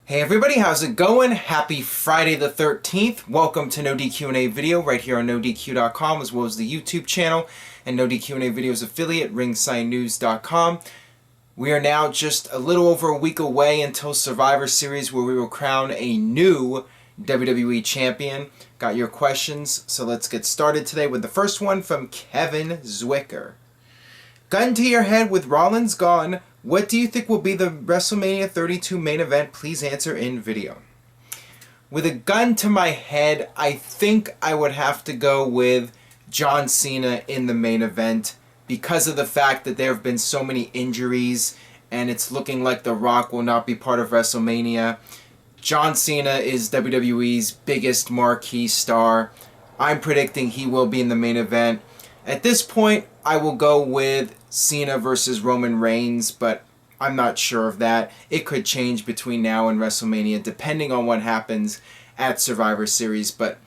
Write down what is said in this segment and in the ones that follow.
Hey everybody, how's it going? Happy Friday the 13th. Welcome to NoDQ&A video right here on NoDQ.com as well as the YouTube channel and NoDQ&A videos affiliate ringsidenews.com. We are now just a little over a week away until Survivor Series where we will crown a new WWE champion. Got your questions, so let's get started today with the first one from Kevin Zwicker. Gun to your head with Rollins gone. What do you think will be the WrestleMania 32 main event? Please answer in video. With a gun to my head, I think I would have to go with John Cena in the main event because of the fact that there have been so many injuries and it's looking like The Rock will not be part of WrestleMania. John Cena is WWE's biggest marquee star. I'm predicting he will be in the main event. At this point, I will go with Cena versus Roman Reigns, but I'm not sure of that. It could change between now and WrestleMania, depending on what happens at Survivor Series. But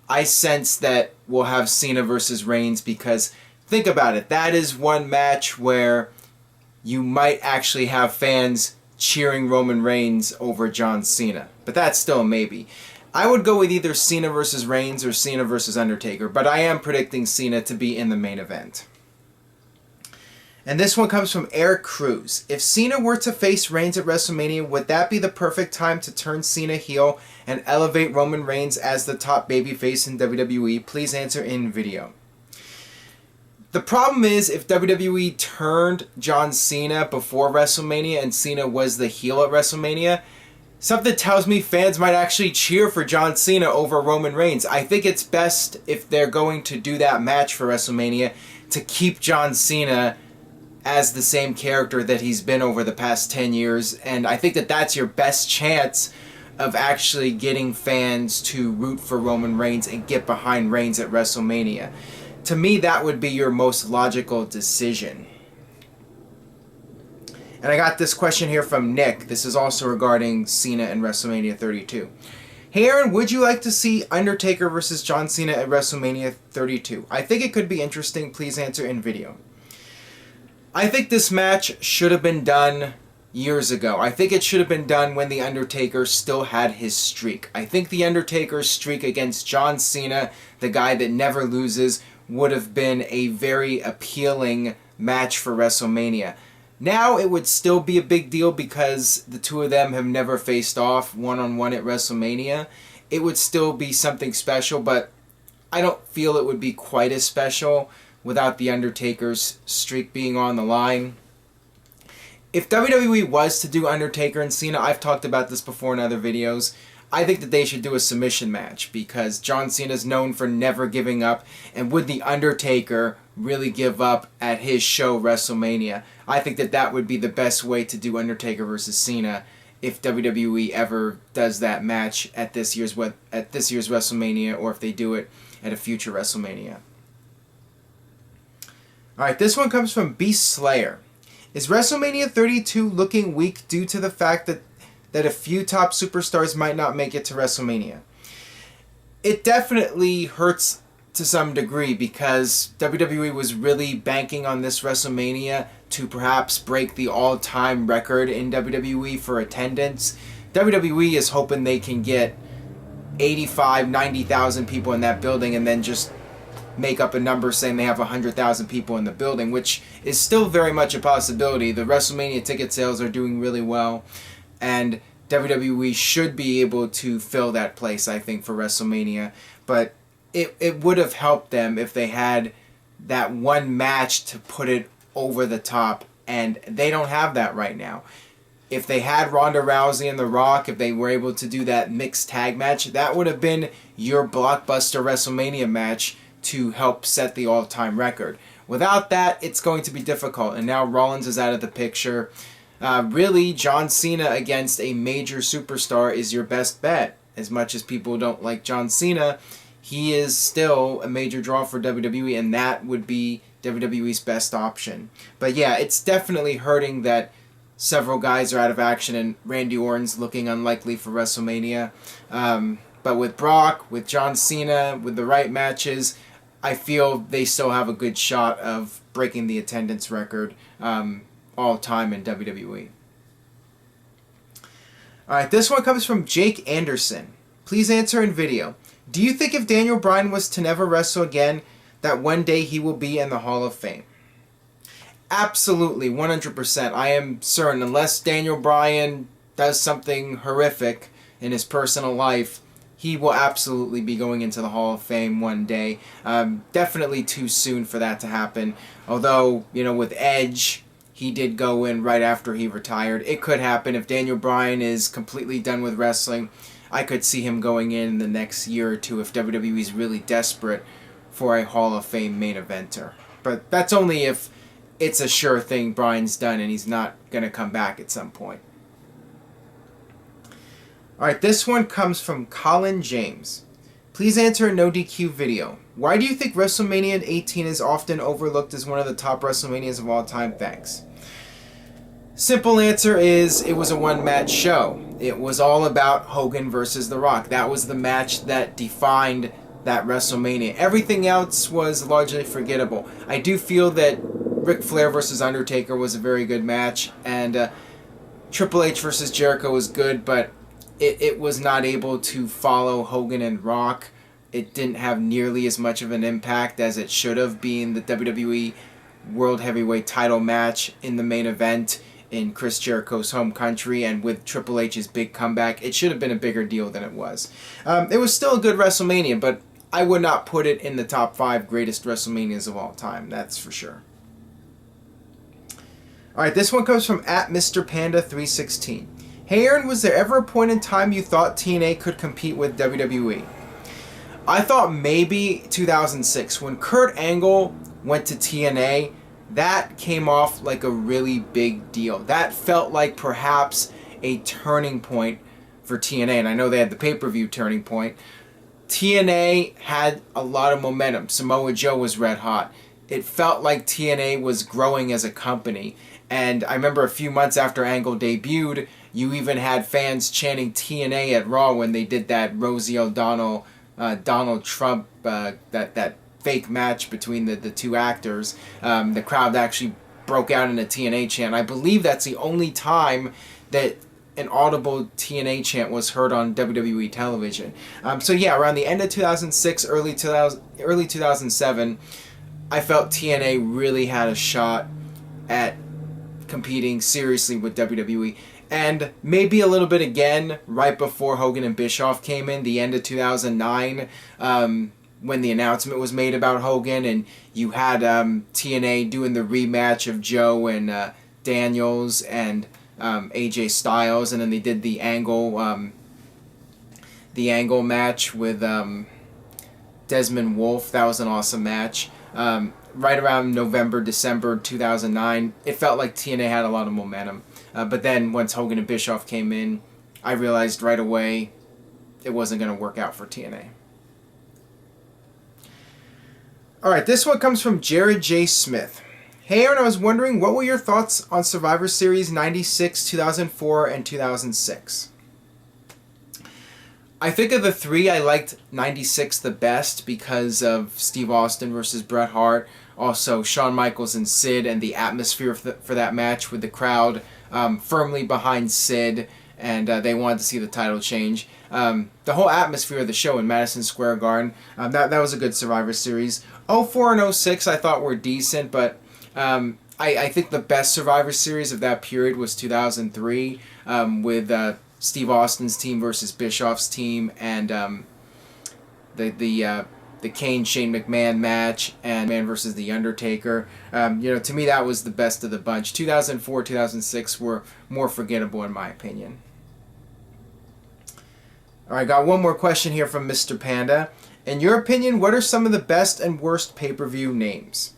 I sense that we'll have Cena versus Reigns because, think about it, that is one match where you might actually have fans cheering Roman Reigns over John Cena. But that's still a maybe. I would go with either Cena versus Reigns or Cena versus Undertaker, but I am predicting Cena to be in the main event. And this one comes from Eric Cruz. If Cena were to face Reigns at WrestleMania, would that be the perfect time to turn Cena heel and elevate Roman Reigns as the top babyface in WWE? Please answer in video. The problem is, if WWE turned John Cena before WrestleMania and Cena was the heel at WrestleMania, something tells me fans might actually cheer for John Cena over Roman Reigns. I think it's best, if they're going to do that match for WrestleMania, to keep John Cena as the same character that he's been over the past 10 years. And I think that that's your best chance of actually getting fans to root for Roman Reigns and get behind Reigns at WrestleMania. To me, that would be your most logical decision. And I got this question here from Nick. This is also regarding Cena and WrestleMania 32. Hey Aaron, would you like to see Undertaker versus John Cena at WrestleMania 32? I think it could be interesting. Please answer in video. I think this match should have been done years ago. I think it should have been done when The Undertaker still had his streak. I think The Undertaker's streak against John Cena, the guy that never loses, would have been a very appealing match for WrestleMania. Now it would still be a big deal because the two of them have never faced off one-on-one at WrestleMania. It would still be something special, but I don't feel it would be quite as special without The Undertaker's streak being on the line. If WWE was to do Undertaker and Cena, I've talked about this before in other videos, I think that they should do a submission match because John Cena is known for never giving up, and would The Undertaker really give up at his show WrestleMania? I think that that would be the best way to do Undertaker versus Cena if WWE ever does that match at this year's WrestleMania, or if they do it at a future WrestleMania. Alright, this one comes from Beast Slayer. Is WrestleMania 32 looking weak due to the fact that a few top superstars might not make it to WrestleMania? It definitely hurts to some degree because WWE was really banking on this WrestleMania to perhaps break the all-time record in WWE for attendance. WWE is hoping they can get 85,000, 90,000 people in that building and then just make up a number saying they have 100,000 people in the building, which is still very much a possibility. The WrestleMania ticket sales are doing really well, and WWE should be able to fill that place, I think, for WrestleMania. But it would have helped them if they had that one match to put it over the top, and they don't have that right now. If they had Ronda Rousey and The Rock, if they were able to do that mixed tag match, that would have been your blockbuster WrestleMania match to help set the all-time record. Without that, it's going to be difficult, and now Rollins is out of the picture. Really, John Cena against a major superstar is your best bet. As much as people don't like John Cena, he is still a major draw for WWE, and that would be WWE's best option. But yeah, it's definitely hurting that several guys are out of action, and Randy Orton's looking unlikely for WrestleMania. But with Brock, with John Cena, with the right matches, I feel they still have a good shot of breaking the attendance record all time in WWE. Alright, this one comes from Jake Anderson. Please answer in video. Do you think if Daniel Bryan was to never wrestle again, that one day he will be in the Hall of Fame? Absolutely, 100%. I am certain, unless Daniel Bryan does something horrific in his personal life, he will absolutely be going into the Hall of Fame one day. Definitely too soon for that to happen. Although, with Edge, he did go in right after he retired. It could happen if Daniel Bryan is completely done with wrestling. I could see him going in the next year or two if WWE is really desperate for a Hall of Fame main eventer. But that's only if it's a sure thing Bryan's done and he's not going to come back at some point. Alright, this one comes from Colin James. Please answer a NoDQ video. Why do you think WrestleMania 18 is often overlooked as one of the top WrestleManias of all time? Thanks. Simple answer is it was a one-match show. It was all about Hogan versus The Rock. That was the match that defined that WrestleMania. Everything else was largely forgettable. I do feel that Ric Flair versus Undertaker was a very good match, and Triple H versus Jericho was good, but it was not able to follow Hogan and Rock. It didn't have nearly as much of an impact as it should have, being the WWE World Heavyweight title match in the main event in Chris Jericho's home country, and with Triple H's big comeback. It should have been a bigger deal than it was. It was still a good WrestleMania, but I would not put it in the top 5 greatest WrestleManias of all time, that's for sure. Alright, this one comes from @MrPanda316. Hey Aaron, was there ever a point in time you thought TNA could compete with WWE? I thought maybe 2006. When Kurt Angle went to TNA, that came off like a really big deal. That felt like perhaps a turning point for TNA. And I know they had the pay-per-view turning point. TNA had a lot of momentum. Samoa Joe was red hot. It felt like TNA was growing as a company. And I remember a few months after Angle debuted, you even had fans chanting TNA at Raw when they did that Rosie O'Donnell, Donald Trump, that fake match between the two actors. The crowd actually broke out in a TNA chant. I believe that's the only time that an audible TNA chant was heard on WWE television. So yeah, around the end of 2006, early 2007, I felt TNA really had a shot at competing seriously with WWE. And maybe a little bit again right before Hogan and Bischoff came in, the end of 2009, when the announcement was made about Hogan, and you had TNA doing the rematch of Joe and Daniels and AJ Styles, and then they did the Angle match with Desmond Wolfe. That was an awesome match. Right around November, December 2009, it felt like TNA had a lot of momentum. But then once Hogan and Bischoff came in, I realized right away it wasn't going to work out for TNA. Alright, this one comes from Jared J. Smith. Hey Aaron, I was wondering, what were your thoughts on Survivor Series 96, 2004, and 2006? I think of the three, I liked 96 the best because of Steve Austin versus Bret Hart. Also, Shawn Michaels and Sid, and the atmosphere for that match with the crowd firmly behind Sid, and they wanted to see the title change. The whole atmosphere of the show in Madison Square Garden, that was a good Survivor Series. 04 and 06 I thought were decent, but I think the best Survivor Series of that period was 2003 with Steve Austin's team versus Bischoff's team, and the Kane-Shane McMahon match, and Man versus The Undertaker. To me, that was the best of the bunch. 2004, 2006 were more forgettable in my opinion. Alright, got one more question here from Mr. Panda. In your opinion, what are some of the best and worst pay-per-view names?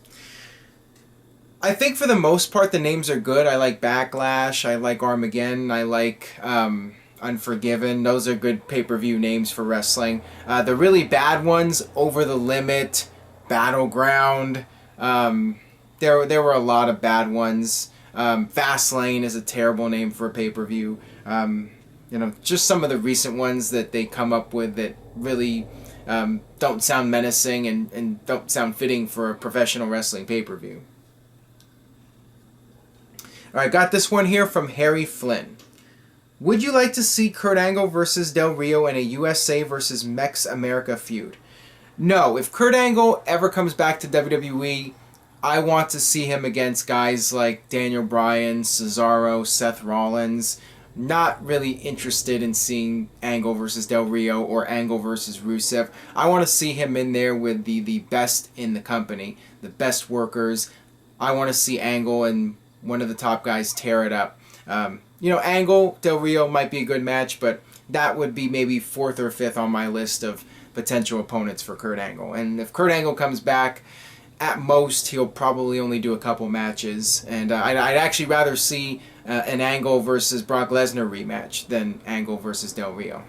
I think for the most part the names are good. I like Backlash, I like Armageddon, I like Unforgiven. Those are good pay-per-view names for wrestling. The really bad ones, Over the Limit, Battleground, there were a lot of bad ones. Fastlane is a terrible name for a pay-per-view. Just some of the recent ones that they come up with that really don't sound menacing and don't sound fitting for a professional wrestling pay-per-view. Alright, got this one here from Harry Flynn. Would you like to see Kurt Angle versus Del Rio in a USA versus Mex America feud? No. If Kurt Angle ever comes back to WWE, I want to see him against guys like Daniel Bryan, Cesaro, Seth Rollins. Not really interested in seeing Angle versus Del Rio or Angle versus Rusev. I want to see him in there with the best in the company, the best workers. I want to see Angle and one of the top guys tear it up. Angle, Del Rio might be a good match, but that would be maybe 4th or 5th on my list of potential opponents for Kurt Angle. And if Kurt Angle comes back, at most he'll probably only do a couple matches. And I'd actually rather see an Angle versus Brock Lesnar rematch than Angle versus Del Rio.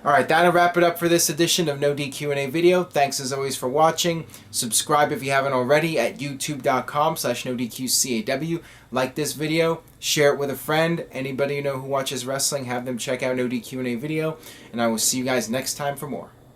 Alright, that'll wrap it up for this edition of No DQ&A video. Thanks as always for watching. Subscribe if you haven't already at youtube.com/NoDQCAW. Like this video, share it with a friend. Anybody you know who watches wrestling, have them check out No DQ&A video. And I will see you guys next time for more.